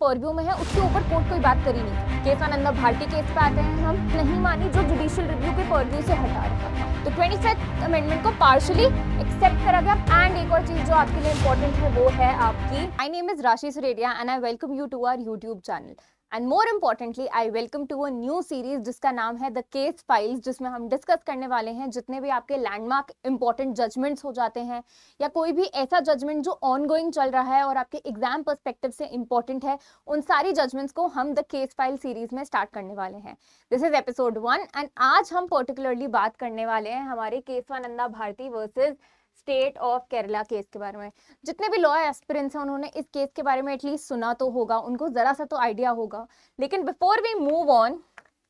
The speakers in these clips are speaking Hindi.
परव्यू में है उसके ऊपर कोर्ट कोई बात करी नहीं। केशवानंदा भारती केस पे आते हैं हम, नहीं मानी जो जुडिशियल रिव्यू के परव्यू से हटा रहा, तो 25th अमेंडमेंट को पार्शियली एक्सेप्ट करा गया। एंड एक और चीज जो आपके लिए इंपॉर्टेंट है वो है आपकी, my name is Rashi Suredia and I welcome you to our YouTube channel and more importantly I welcome to a new series जिसका नाम है द केस फाइल्स, जिसमें हम डिस्कस करने वाले हैं जितने भी आपके लैंडमार्क इंपॉर्टेंट जजमेंट्स हो जाते हैं या कोई भी ऐसा जजमेंट जो ऑनगोइंग चल रहा है और आपके एग्जाम पर्सपेक्टिव से इंपॉर्टेंट है, उन सारी जजमेंट्स को हम द केस फाइल सीरीज में स्टार्ट करने वाले हैं। दिस इज एपिसोड 1 एंड आज हम पर्टिकुलरली बात करने वाले हैं हमारे Keshavananda Bharati versus state of Kerala case के बारे में। जितने भी लॉ एस्पिरेंट्स हैं उन्होंने इस केस के बारे में एटलीस्ट सुना तो होगा, उनको जरा सा तो आइडिया होगा। लेकिन बिफोर वी मूव ऑन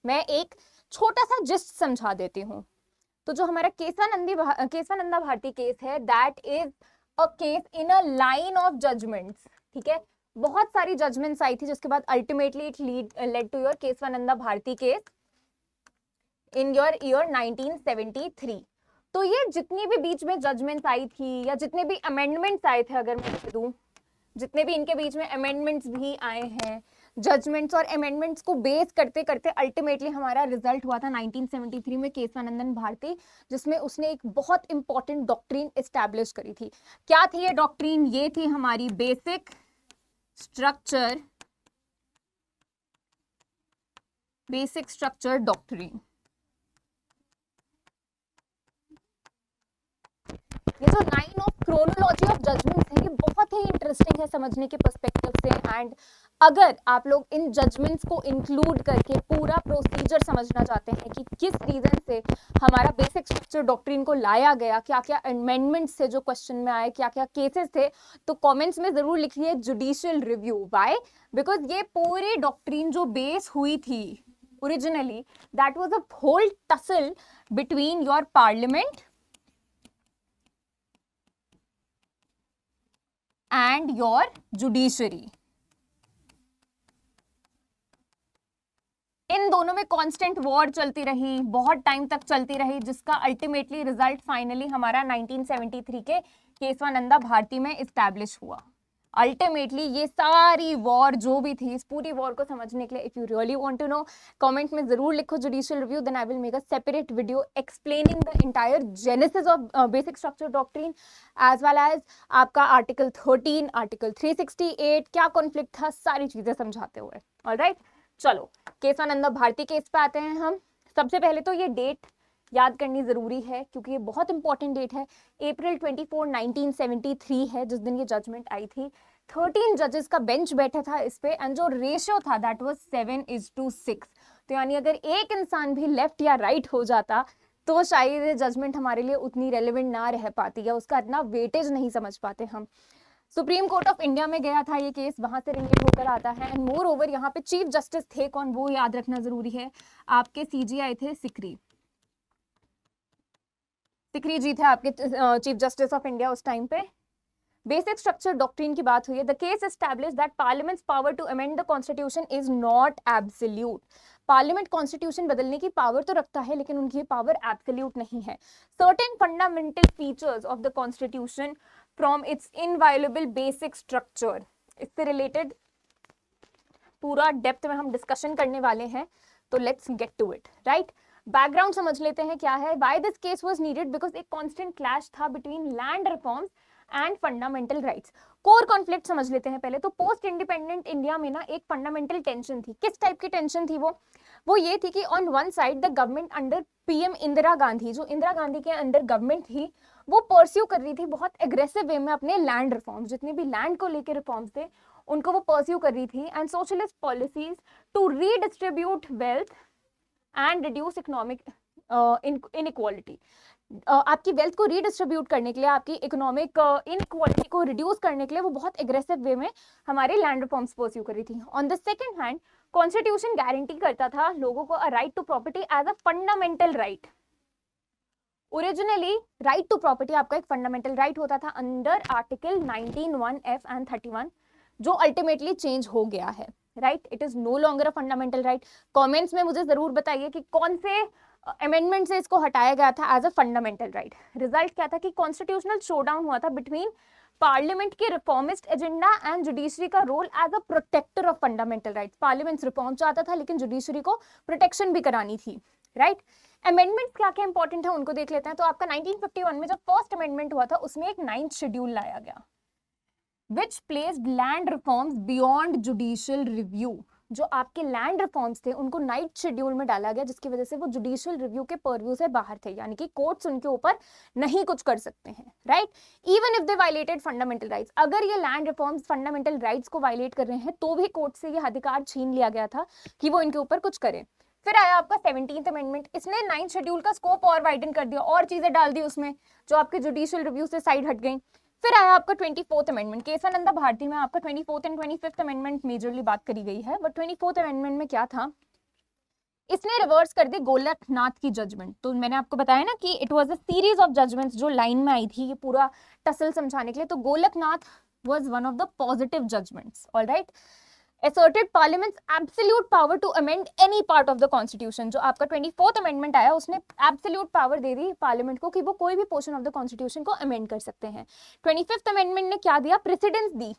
मैं एक छोटा सा जिस्ट समझा देती हूँ। तो जो हमारा केशवानंदा भारती केस है that is a case in a line of judgments, ठीक है। बहुत सारी जजमेंट्स आई थी जिसके बाद ultimately it led to your Keshavananda Bharati case in your year 1973। तो ये जितनी भी बीच में जजमेंट्स आई थी या जितने भी अमेंडमेंट्स आए थे, अगर मैं कह दूं जितने भी इनके बीच में अमेंडमेंट्स भी आए हैं, जजमेंट्स और अमेंडमेंट्स को बेस करते करते अल्टीमेटली हमारा रिजल्ट हुआ था 1973 में केशवानंदन भारती, जिसमें उसने एक बहुत इंपॉर्टेंट डॉक्ट्रिन एस्टैब्लिश करी थी। क्या थी ये डॉक्ट्रिन? ये थी हमारी बेसिक स्ट्रक्चर डॉक्ट्रिन। ये जो line of chronology of judgments है ये बहुत ही इंटरेस्टिंग है समझने के पर्सपेक्टिव से। एंड अगर आप लोग इन जजमेंट्स को इंक्लूड करके पूरा प्रोसीजर समझना चाहते हैं कि किस रीजन से हमारा बेसिक स्ट्रक्चर डॉक्ट्रिन को लाया गया, क्या क्या अमेंडमेंट्स थे जो क्वेश्चन में आए, क्या क्या केसेस थे, तो कमेंट्स में जरूर लिखिए जुडिशियल रिव्यू। व्हाई? बिकॉज ये पूरी डॉक्ट्रिन जो बेस हुई थी originally, that was a whole tussle between your parliament and your judiciary। इन दोनों में कांस्टेंट वॉर चलती रही, बहुत टाइम तक चलती रही, जिसका अल्टीमेटली रिजल्ट फाइनली हमारा 1973 के केशवानंदा भारती में इस्टेब्लिश हुआ। अल्टीमेटली ये सारी वॉर जो भी थी, इस पूरी वॉर को समझने के लिए if you really want to know, comment में जरूर लिखो judicial review, then I will make a separate video explaining the entire genesis of basic structure doctrine as well as आपका आर्टिकल 13, आर्टिकल 368, क्या कॉन्फ्लिक्ट था, सारी चीजें समझाते हुए। ऑलराइट, चलो केशवानंदा भारती केस पे आते हैं हम। सबसे पहले तो ये डेट याद करनी जरूरी है क्योंकि ये बहुत इंपॉर्टेंट डेट है। अप्रैल 24, 1973 है जिस दिन ये जजमेंट आई थी। 13 जजेस का बेंच बैठा था इस पे एंड जो रेशियो था दैट वाज 7:6। तो यानी अगर एक इंसान भी लेफ्ट या राइट हो जाता तो शायद ये जजमेंट हमारे लिए उतनी रेलेवेंट ना रह पाती या उसका इतना वेटेज नहीं समझ पाते हम। सुप्रीम कोर्ट ऑफ इंडिया में गया था ये केस, वहां से रिलेट होकर आता है। एंड मोर ओवर यहाँ पे चीफ जस्टिस थे कौन, वो याद रखना जरूरी है। आपके सीजीआई थे सिकरी जी थे आपके चीफ जस्टिस ऑफ इंडिया उस टाइम पे। बेसिक स्ट्रक्चर डॉक्ट्रिन की बात हुई है। The case establish that parliament's power to amend the constitution is not absolute. Parliament constitution बदलने की पावर तो रखता है लेकिन उनकी पावर एब्सोल्यूट नहीं है। Certain fundamental features of the constitution from its inviolable basic structure, इससे रिलेटेड पूरा डेप्थ में हम डिस्कशन करने वाले हैं, तो let's get to it. Right, background समझ लेते हैं क्या है। Why this case was needed? Because एक कांस्टेंट क्लैश था between land reforms and fundamental rights. Core conflict समझ लेते हैं पहले। तो पोस्ट इंडिपेंडेंट इंडिया में ना एक फंडामेंटल टेंशन थी। किस टाइप की टेंशन थी वो ये थी कि on one side the government under PM Indira Gandhi, जो इंदिरा गांधी के अंडर गवर्नमेंट थी, वो परस्यू कर रही थी बहुत एग्रेसिव वे में अपने लैंड रिफॉर्म्स, जितने भी लैंड को लेकर रिफॉर्म्स थे उनको वो परस्यू कर रही थी, and socialist policies to redistribute wealth and reduce economic inequality. आपकी वेल्थ को रीडिस्ट्रीब्यूट करने के लिए, आपकी इकोनॉमिक इनइक्वालिटी को रिड्यूस करने के लिए वो बहुत एग्रेसिव वे में हमारे लैंड रिफॉर्म्स परस्यू कर रही थी। On the second hand constitution guarantee करता था लोगों को a right to property as a fundamental right. Originally right to property आपका एक फंडामेंटल राइट होता था अंडर आर्टिकल 19(1)(f) एंड 31, जो अल्टीमेटली चेंज हो गया है। Right, it is no longer a fundamental right. Comments में मुझे जरूर बताइए कि कौन से अमेंडमेंट से इसको हटाया गया था as a fundamental right. Result क्या था कि कॉन्स्टिट्यूशनल शोडाउन हुआ था बिटवीन पार्लियामेंट की रिफॉर्मिस्ट एजेंडा एंड जुडिशरी का role as a protector of fundamental rights. Parliament reform चाहता था लेकिन जुडिशरी को प्रोटेक्शन भी करानी थी, राइट। अमेंडमेंट क्या क्या इंपॉर्टेंट है उनको देख लेते हैं। तो आपका 1951 में जब फर्स्ट अमेंडमेंट हुआ था उसमें एक 9th शेड्यूल लाया गया which placed land reforms beyond judicial review. जो आपके लैंड रिफॉर्म्स थे उनको 9th शेड्यूल में डाला गया जिसकी वजह से वो जुडिशियल रिव्यू के पर्व्यू से बाहर थे, यानी कि कोर्ट्स उनके ऊपर नहीं कुछ कर सकते हैं, right. Even if they violated fundamental rights, अगर ये लैंड रिफॉर्म्स फंडामेंटल राइट्स को वायलेट कर रहे हैं तो भी कोर्ट से ये अधिकार छीन लिया गया था कि वो इनके ऊपर कुछ करें। फिर आया आपका 17th अमेंडमेंट, इसने 9th शेड्यूल का स्कोप और वाइडन कर दिया और चीजें डाल दी उसमें जो आपके जुडिशियल रिव्यू से साइड हट गई। फिर आया आपका 24th अमेंडमेंट, केशवानंदा भारती में आपका 24th and 25th amendment majorly बात करी गई है, बट 24th अमेंडमेंट में क्या था, इसने रिवर्स कर दी गोलकनाथ की जजमेंट। तो मैंने आपको बताया ना कि it was a series of judgments जो लाइन में आई थी ये पूरा टसल समझाने के लिए। तो Golaknath was one of the positive judgments, alright. asserted parliament's absolute power to amend any part of the constitution। जो आपका 24th अमेंडमेंट आया उसने absolute power दे दी पार्लियामेंट को कि वो कोई भी पोर्शन ऑफ द कॉन्स्टिट्यूशन को अमेंड कर सकते हैं। 25th अमेंडमेंट ने क्या दिया, प्रेसिडेंस दी,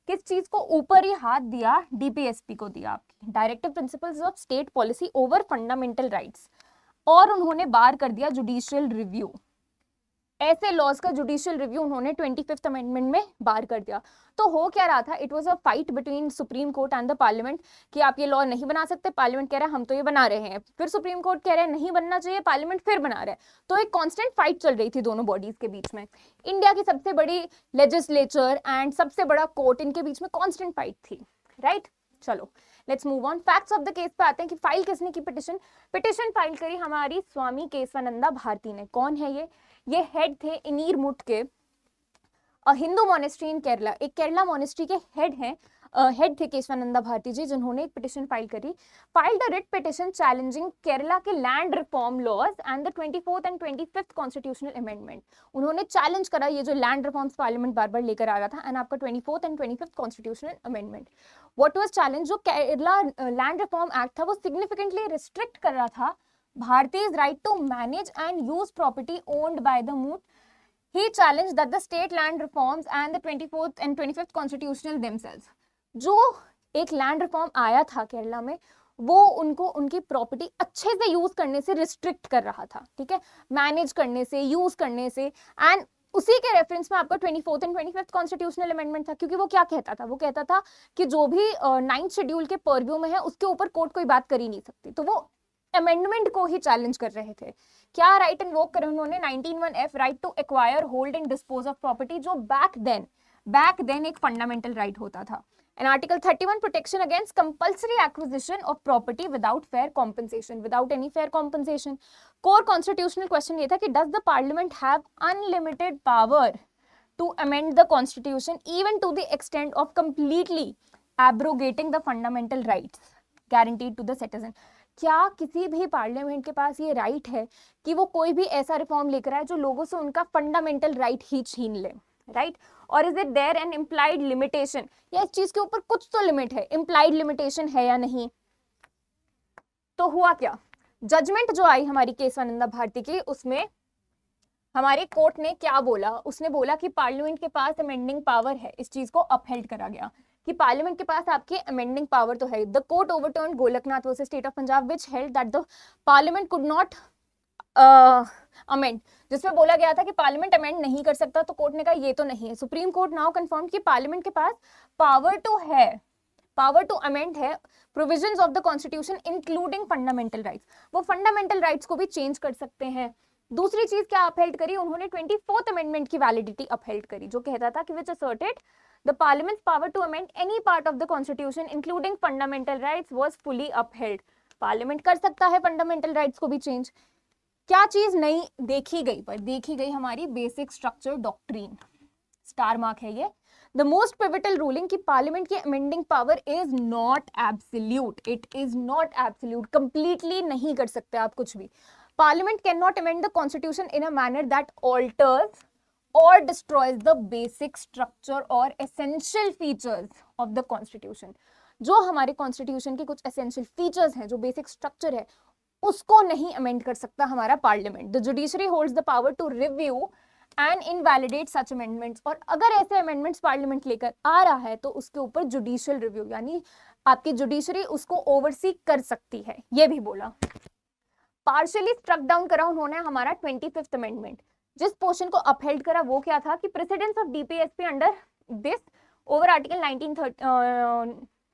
किस चीज को, ऊपर ही हाथ दिया, डीपीएसपी को दिया, आपकी directive principles of state policy over fundamental rights, और उन्होंने बार कर दिया जुडिशियल रिव्यू। ऐसे लॉज का जुडिशियल रिव्यू उन्होंने 25th अमेंडमेंट में बार कर दिया। तो हो क्या रहा था, it was a fight between supreme court and the parliament कि आप ये लॉ नहीं बना सकते, पार्लियामेंट कह रहा है हम तो ये बना रहे हैं, फिर सुप्रीम कोर्ट कह रहे हैं नहीं बनना चाहिए, पार्लियामेंट फिर बना रहा है। तो एक कांस्टेंट फाइट चल रही थी दोनों बॉडीज के बीच में। इंडिया की सबसे बड़ी लेजिस्लेचर एंड सबसे बड़ा कोर्ट, इनके बीच में कांस्टेंट फाइट थी, राइट। चलो let's move on, facts of the case पे आते हैं कि फाइल किसने की पिटिशन फाइल करी हमारी स्वामी केशवानंदा भारती ने। कौन है ये हेड थे इनीरमुट के हिंदू मॉनेस्ट्री इन केरला, एक केरला मॉनेस्ट्री के हेड थे केशवानंदा भारती जी, जिन्होंने एक पिटिशन फाइल करी। Filed a writ petition challenging Kerala के land reform laws and the 24th and 25th constitutional amendment. उन्होंने चैलेंज करा ये जो लैंड रिफॉर्म्स पार्लियामेंट बार बार लेकर आ रहा था, एंड आपका 24th and 25th constitutional amendment. What was challenge, जो केरला लैंड रिफॉर्म एक्ट था वो सिग्निफिकेंटली रिस्ट्रिक्ट कर रहा था Bharati's right to manage and use property owned by the moot. He challenged that the state land reforms and the 24th and 25th constitutional themselves. जो एक लैंड रिफॉर्म आया था केरला में वो उनको उनकी प्रॉपर्टी अच्छे से यूज करने से रिस्ट्रिक्ट कर रहा था, ठीक है, मैनेज करने से, यूज करने से। एंड उसी के रेफरेंस में आपका 24th and 25th constitutional amendment था, क्योंकि वो क्या कहता था, वो कहता था कि जो भी 9th शेड्यूल के पर्व्यू में है उसके ऊपर कोर्ट कोई बात कर ही नहीं सकती। तो वो अमेंडमेंट को ही चैलेंज कर रहे थे। क्या राइट इन्वोक करे उन्होंने, 19(1)(f) right to acquire, hold and dispose of property, जो बैक देन एक फंडामेंटल राइट होता था। And article 31 protection against compulsory acquisition of property without fair compensation, without any fair compensation. Core constitutional question ये था कि does the parliament have unlimited power to amend the constitution even to the extent of completely abrogating the fundamental rights guaranteed to the citizen. क्या किसी भी पार्लियामेंट के पास ये राइट है कि वो कोई भी ऐसा रिफॉर्म लेकर आए जो लोगों से उनका फंडामेंटल राइट ही छीन ले, राइट। और is it there an implied limitation, या इस चीज के ऊपर कुछ तो लिमिट है, इम्प्लाइड लिमिटेशन है या नहीं। तो हुआ क्या, जजमेंट जो आई हमारी केशवानंदा भारती की, उसमें हमारे कोर्ट ने क्या बोला, उसने बोला कि पार्लियामेंट के पास अमेंडिंग पावर है, इस चीज को अपहेल्ड करा गया कि पार्लियामेंट के पास आपके अमेंडिंग पावर तो है। The court ओवरटर्न्ड Golaknath versus state of Punjab which held that the parliament could not amend, जिसमें बोला गया था कि पार्लियामेंट अमेंड नहीं कर सकता, तो कोर्ट ने कहा ये तो नहीं है। सुप्रीम कोर्ट नाउ कंफर्म कि पार्लियामेंट के पास पावर टू अमेंड है provisions of the constitution including fundamental rights, वो फंडामेंटल राइट्स को भी चेंज कर सकते हैं। दूसरी चीज क्या अपहेल्ड करी उन्होंने, 24th अमेंडमेंट की वैलिडिटी अपहेल्ड करी, जो कहता था कि विच asserted the parliament's power to amend any part of the constitution including fundamental rights was fully upheld। Parliament कर सकता है फंडामेंटल राइट्स को भी चेंज। क्या चीज नहीं देखी गई हमारी basic structure doctrine, star mark है ये। द मोस्ट पिवटल रूलिंग कि पार्लियामेंट की amending power is not absolute, it is not absolute, completely नहीं कर सकते आप कुछ भी। Parliament can not amend the constitution in a manner that alters or destroys the basic structure or essential features of the constitution। जो हमारे कॉन्स्टिट्यूशन के कुछ essential features हैं, जो basic structure है, उसको नहीं amend कर सकता हमारा parliament. The judiciary holds the power to review and invalidate such amendments. और अगर ऐसे अमेंडमेंट्स पार्लियामेंट लेकर आ रहा है तो उसके ऊपर जुडिशियल रिव्यू यानी आपकी जुडिशरी उसको ओवरसी कर सकती है, ये भी बोला। पार्शियली स्ट्रक डाउन करा उन्होंने हमारा 25th अमेंडमेंट। जिस पोर्शन को अपहेल्ड करा वो क्या था कि precedence of DPSP under this over article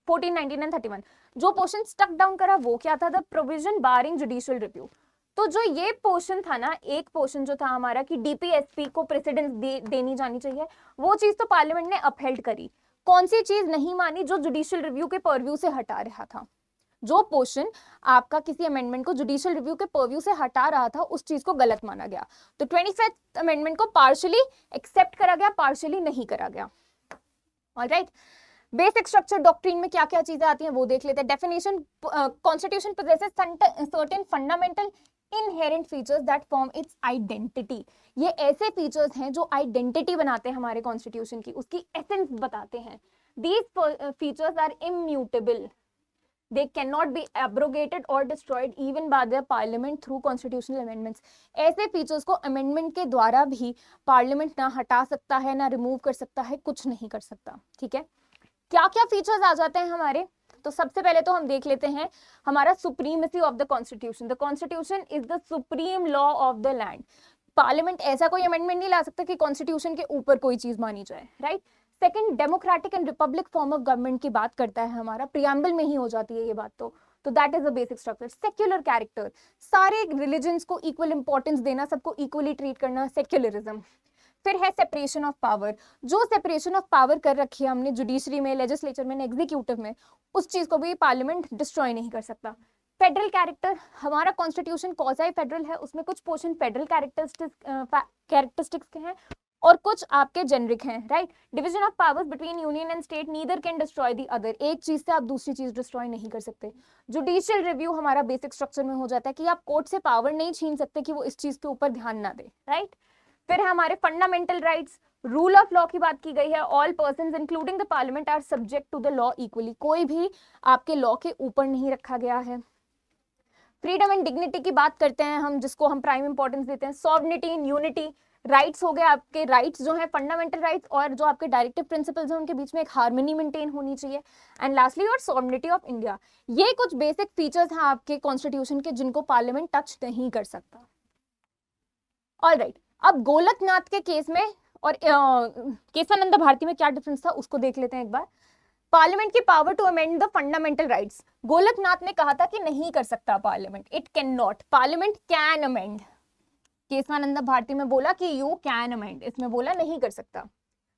14, 19 and 31। जो पोर्शन स्ट्रक डाउन करा वो क्या था, the provision barring judicial review. तो जो ये पोर्शन था ना, एक पोर्शन जो था हमारा कि डीपीएसपी को प्रेसिडेंस देनी जानी चाहिए, वो चीज तो पार्लियामेंट ने अपहेल्ड करी। कौन सी चीज नहीं मानी, जो जुडिशियल रिव्यू के परव्यू से हटा रहा था। जो पोर्शन आपका किसी अमेंडमेंट को जुडिशियल रिव्यू के परव्यू से हटा रहा था उस चीज को गलत माना गया। तो 25th अमेंडमेंट को पार्शियली एक्सेप्ट करा गया, पार्शियली नहीं करा गया। ऑलराइट, बेसिक स्ट्रक्चर डॉक्ट्रिन में क्या क्या चीजें आती हैं वो देख लेते हैं। Definition, constitution possesses certain fundamental inherent features that form it's identity. ये ऐसे फीचर्स हैं जो आइडेंटिटी बनाते हैं हमारे कॉन्स्टिट्यूशन की, उसकी एसेंस बताते हैं। These features are immutable, they cannot be abrogated or destroyed even by the parliament through constitutional amendments। ऐसे फीचर्स को अमेंडमेंट के द्वारा भी पार्लियामेंट ना हटा सकता है, ना रिमूव कर सकता है, कुछ नहीं कर सकता। ठीक है, क्या क्या फीचर्स आ जाते हैं हमारे, तो सबसे पहले तो हम देख लेते हैं हमारा supremacy of the constitution. The constitution is the supreme law of the land. Parliament ऐसा कोई अमेंडमेंट नहीं ला सकता कि कॉन्स्टिट्यूशन के ऊपर कोई चीज मानी जाए, right. Second, democratic and Republic form of government की बात करता है हमारा, प्रियम्बल में ही हो जाती है ये बात। तो that is the basic structure. Secular character, सारे रिलीजन्स को इक्वल इंपॉर्टेंस देना, सबको इक्वली ट्रीट करना, सेक्युलरिज्म। फिर है सेपरेशन ऑफ पावर। जो सेपरेशन ऑफ पावर कर रखी है हमने जुडिशरी में, लेजिस्लेचर में, एग्जीक्यूटिव में, उस चीज को भी पार्लियामेंट डिस्ट्रॉय नहीं कर सकता। फेडरल कैरेक्टर, हमारा कॉन्स्टिट्यूशन क्वाज़ी फेडरल है, उसमें कुछ पोर्शन फेडरल कैरेक्टरिस्टिक्स के हैं और कुछ आपके जेनरिक हैं, right. Division of powers between union and state, neither can destroy the other. एक चीज से आप दूसरी चीज डिस्ट्रॉय नहीं कर सकते। जुडिशियल रिव्यू हमारा बेसिक स्ट्रक्चर में हो जाता है कि आप कोर्ट से पावर नहीं छीन सकते कि वो इस चीज के ऊपर ध्यान ना दे, राइट। फिर हमारे fundamental rights, rule of law की बात की गई है। All persons including the parliament are subject to the law equally, कोई भी आपके लॉ के ऊपर नहीं रखा गया है। फ्रीडम एंड डिग्निटी की बात करते हैं हम, जिसको हम प्राइम इंपॉर्टेंस देते हैं। सॉवरेनिटी एंड यूनिटी, राइट्स हो गए आपके, राइट्स जो है फंडामेंटल राइट्स और जो आपके डायरेक्टिव प्रिंसिपल्स हैं उनके बीच में एक हार्मनी मेंटेन होनी चाहिए। And lastly your sovereignty of India. ये कुछ बेसिक फीचर्स हैं आपके कॉन्स्टिट्यूशन के जिनको पार्लियामेंट टच नहीं कर सकता। ऑलराइट, अब गोलकनाथ के केस में और केशवानंद भारती में क्या डिफरेंस था उसको देख लेते हैं एक बार। पार्लियामेंट की power to amend the fundamental rights, Golaknath ने कहा था कि नहीं कर सकता parliament, it can not, parliament can amend. Kesavananda Bharati में बोला कि यू कैन अमेंड, इसमें बोला नहीं कर सकता।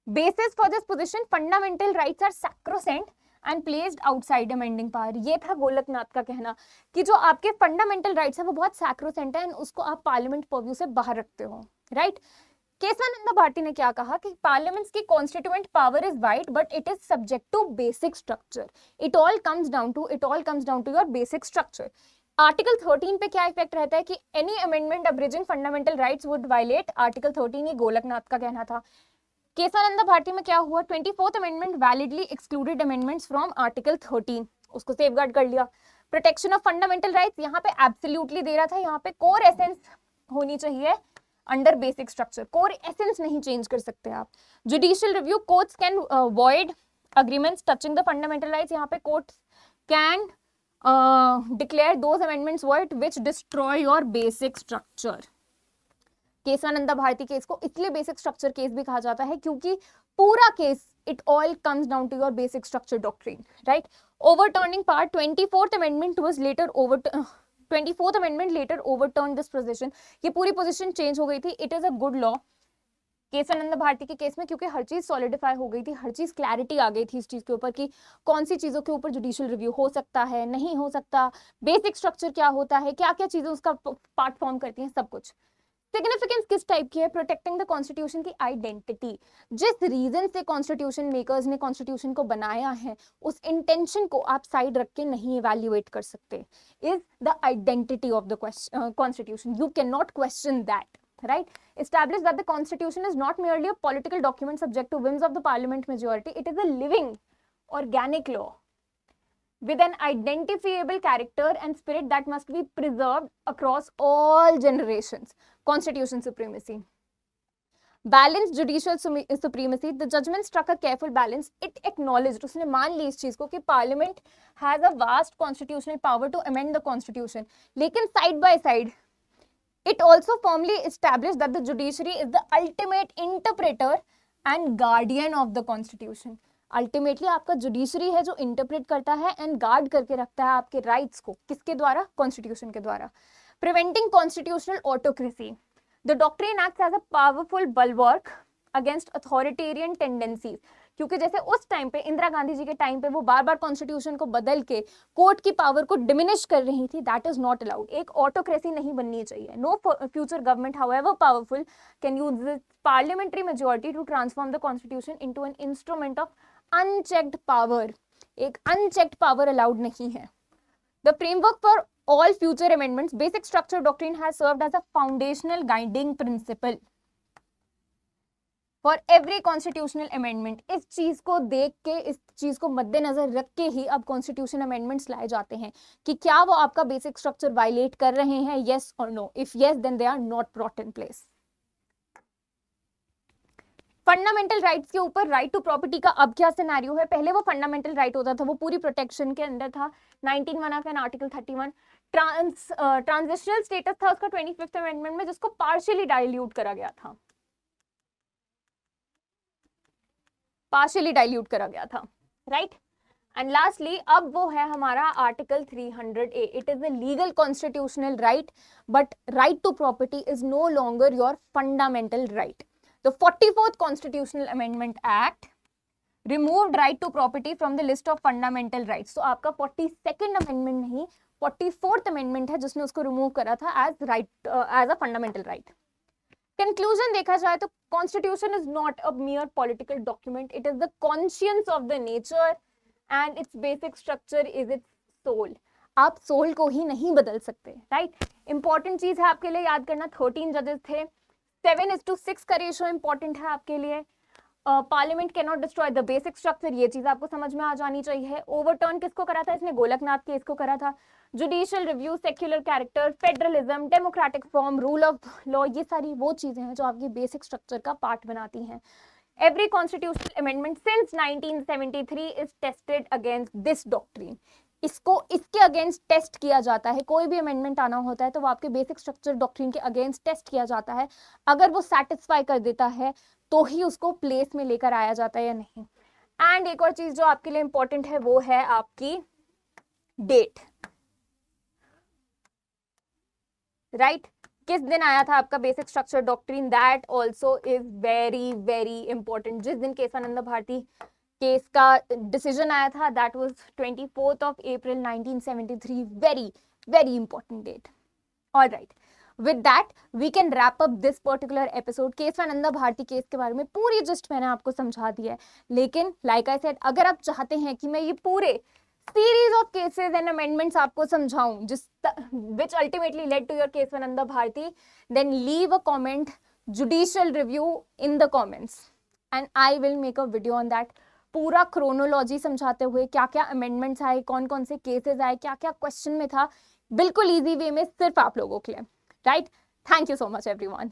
Basis for this position, fundamental rights are sacrosanct and placed outside amending power. ये था गोलकनाथ का कहना कि जो आपके फंडामेंटल राइट्स है वो बहुत सैक्रोसेंट है, उसको आप पार्लियामेंट परव्यू से बाहर रखते हो, राइट। केशवानंद भारती ने क्या कहा कि पार्लियामेंट्स की constituent power is wide but it is subject to basic structure. It all comes down to your basic structure. Article 13 पे क्या इफेक्ट रहता है कि any amendment abridging fundamental rights would violate article 13, ये गोलकनाथ का कहना था। केशवानंद भारती में क्या हुआ, 24th amendment validly excluded amendments from article 13, उसको सेफगार्ड कर लिया। प्रोटेक्शन ऑफ फंडामेंटल राइट्स यहाँ पे एब्सोल्युटली दे रहा था, यहाँ पे कोर एसेंस होनी चाहिए under basic structure, core essence नहीं चेंज कर सकते आप। Judicial review, courts can void agreements touching the fundamental rights, यहाँ पे courts can declare those amendments void which destroy your basic structure। Kesavananda Bharati case को इसलिए बेसिक स्ट्रक्चर केस भी कहा जाता है क्योंकि पूरा case it all comes down to your basic structure doctrine, right. Overturning part, 24th amendment was later 24th amendment later overturn this position, ये पूरी पोजीशन चेंज हो गई थी। It is a good law Kesavananda Bharati के केस में, क्योंकि हर चीज सॉलिडिफाई हो गई थी, हर चीज क्लैरिटी आ गई थी इस चीज के ऊपर कि कौन सी चीजों के ऊपर जुडिशियल रिव्यू हो सकता है, नहीं हो सकता, बेसिक स्ट्रक्चर क्या होता है, क्या क्या चीजें उसका पार्ट फॉर्म करती हैं, सब कुछ। सिग्निफिकेंस किस टाइप की है, प्रोटेक्टिंग द कॉन्स्टिट्यूशन की आइडेंटिटी। जिस रीजन से कॉन्स्टिट्यूशन मेकर्स ने कॉन्स्टिट्यूशन को बनाया है उस इंटेंशन को आप साइड रख के नहीं इवैल्यूएट कर सकते, is the identity of the constitution, you can not question that, right। Establish that the constitution is not merely a political document subject to whims of the parliament majority, it is a living organic law with an identifiable character and spirit that must be preserved across all generations। constitution supremacy, balance judicial supremacy, the judgment struck a careful balance, it acknowledged, उसने मान ली इस चीज को कि parliament has a vast constitutional power to amend the constitution, लेकिन side by side it also firmly established that the judiciary is the ultimate interpreter and guardian of the constitution. Ultimately आपका जुडिशरी है जो इंटरप्रेट करता है एंड गार्ड करके रखता है आपके राइट्स को, किसके द्वारा? कॉन्स्टिट्यूशन के द्वारा. Preventing constitutional autocracy, the doctrine acts as a powerful bulwark against authoritarian tendencies, क्योंकि जैसे उस टाइम पे इंदिरा गांधी जी के टाइम पे वो बार बार कॉन्स्टिट्यूशन को बदल के कोर्ट की पावर को डिमिनिश कर रही थी, दैट इज नॉट अलाउड. एक ऑटोक्रेसी नहीं बननी चाहिए. No future government however powerful can use this parliamentary majority to transform the constitution into an instrument of unchecked power. एक अनचेक्ड पावर अलाउड नहीं है. The framework for all future amendments, basic structure doctrine has served as a foundational guiding principle for every constitutional amendment. इस चीज को देख के, इस चीज को मद्देनजर रख के ही अब कॉन्स्टिट्यूशन अमेंडमेंट्स लाए जाते हैं कि क्या वो आपका बेसिक स्ट्रक्चर वायलेट कर रहे हैं, yes or no. If yes, then they are not brought in place. Fundamental rights के ऊपर राइट टू प्रॉपर्टी का अब क्या सिनेरियो है? पहले वो फंडामेंटल राइट होता था, वो पूरी प्रोटेक्शन के अंदर था. 19(1) एंड आर्टिकल 31 ट्रांजिशनल स्टेटस था उसका 25th अमेंडमेंट में, जिसको पार्शियली डाइल्यूट करा गया था. पार्शियली डाइल्यूट करा गया था, राइट. एंड लास्टली अब वो है हमारा article 300A. It is a legal constitutional right, but right to property is no longer your fundamental right. The 44th Constitutional Amendment Act removed right to property from the list of fundamental rights. So आपका 42nd Amendment नहीं, 44th Amendment है जिसने उसको remove करा था as right, as a fundamental right. Conclusion देखा जाए तो Constitution is not a mere political document. It is the conscience of the nature and its basic structure is its soul. आप soul को ही नहीं बदल सकते, right? Important चीज है आपके लिए याद करना, 13 जजेस थे, 7:6 का रेशियो इंपॉर्टेंट है आपके लिए. Parliament can not destroy the basic structure, ये चीज आपको समझ में आ जानी चाहिए. ओवरटर्न किसको करा था इसने? गोलकनाथ केस को करा था. Judicial review, secular character, federalism, democratic form, rule of law, ये सारी वो चीजें हैं जो आपकी बेसिक स्ट्रक्चर का पार्ट बनाती हैं. Every constitutional amendment since 1973 is tested against this doctrine. इसको इसके अगेंस्ट टेस्ट किया जाता है. कोई भी अमेंडमेंट आना होता है तो वो आपके बेसिक स्ट्रक्चर डॉक्ट्रिन के अगेंस्ट टेस्ट किया जाता है. अगर वो सेटिस्फाई कर देता है तो ही उसको प्लेस में लेकर आया जाता है या नहीं. एंड एक और चीज जो आपके लिए इंपॉर्टेंट है वो है आपकी डेट, राइट. किस दिन आया था आपका basic structure doctrine? That also is very very important. जिस दिन केशवानंद भारती केस का डिसीजन आया था, that was 24th of April 1973. Very very important date. Alright, with that we can wrap up this particular episode. Kesavananda Bharati case के बारे में पूरी जिस्ट मैंने आपको समझा दिया है, लेकिन लाइक आई सेड, अगर आप चाहते हैं कि मैं ये पूरे series of cases and amendments आपको समझाऊं which ultimately led to your Kesavananda Bharati, then leave a comment judicial review in the comments and I will make a video on that. पूरा क्रोनोलॉजी समझाते हुए क्या क्या अमेंडमेंट्स आए, कौन कौन से केसेस आए, क्या क्या क्वेश्चन में था, बिल्कुल इजी वे में सिर्फ आप लोगों के लिए, right. Thank you so much everyone.